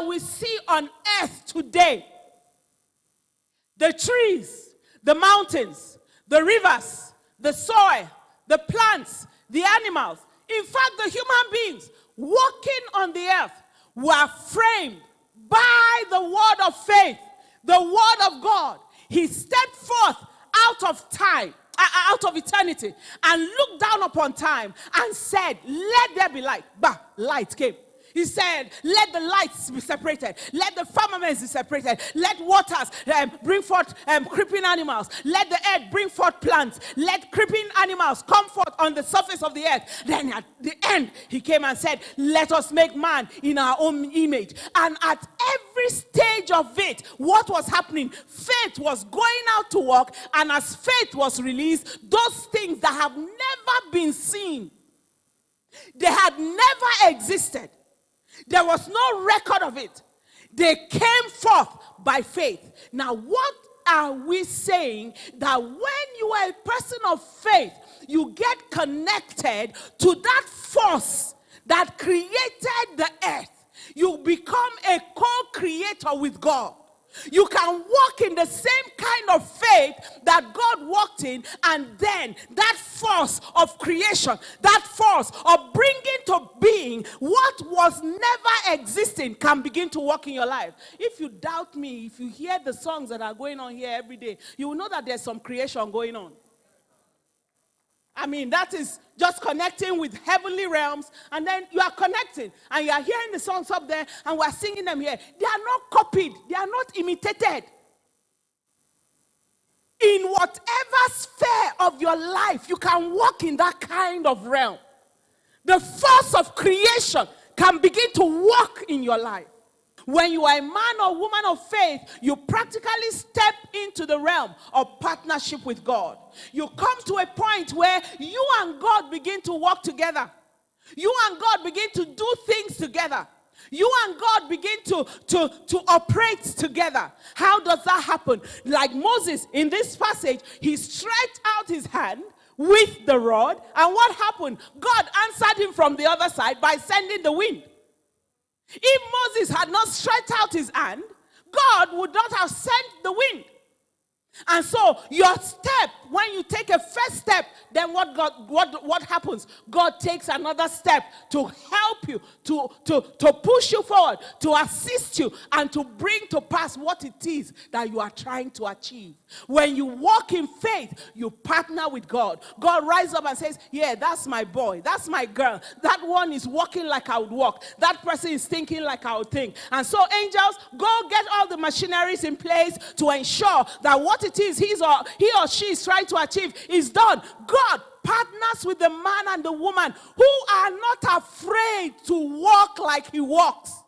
that we see on earth today, the trees, the mountains, the rivers, the soil, the plants, the animals, in fact, the human beings walking on the earth were framed by the word of faith, the word of God. He stepped forth out of time, out of eternity, and looked down upon time and said, let there be light. Bah, light came. He said, let the lights be separated. Let the firmaments be separated. Let waters bring forth creeping animals. Let the earth bring forth plants. Let creeping animals come forth on the surface of the earth. Then at the end, he came and said, let us make man in our own image. And at every stage of it, what was happening? Faith was going out to work. And as faith was released, those things that have never been seen, they had never existed. There was no record of it. They came forth by faith. Now, what are we saying? That when you are a person of faith, you get connected to that force that created the earth. You become a co-creator with God. You can walk in the same kind of faith that God walked in, and then that force of creation, that force of bringing to being what was never existing can begin to work in your life. If you doubt me, if you hear the songs that are going on here every day, you will know that there's some creation going on. I mean, that is just connecting with heavenly realms, and then you are connecting, and you are hearing the songs up there, and we are singing them here. They are not copied. They are not imitated. In whatever sphere of your life, you can walk in that kind of realm. The force of creation can begin to walk in your life. When you are a man or woman of faith, you practically step into the realm of partnership with God. You come to a point where you and God begin to work together. You and God begin to do things together. You and God begin to operate together. How does that happen? Like Moses in this passage, he stretched out his hand with the rod, and what happened? God answered him from the other side by sending the wind. If Moses had not stretched out his hand, God would not have sent the wind. And so your step, when you take a first step, then what happens? God takes another step to help you, to push you forward, to assist you, and to bring to pass what it is that you are trying to achieve. When you walk in faith, you partner with God. God rises up and says, yeah, that's my boy, that's my girl. That one is walking like I would walk. That person is thinking like I would think. And so angels, go get all the machineries in place to ensure that what it is he or she is trying to achieve is done. God partners with the man and the woman who are not afraid to walk like he walks.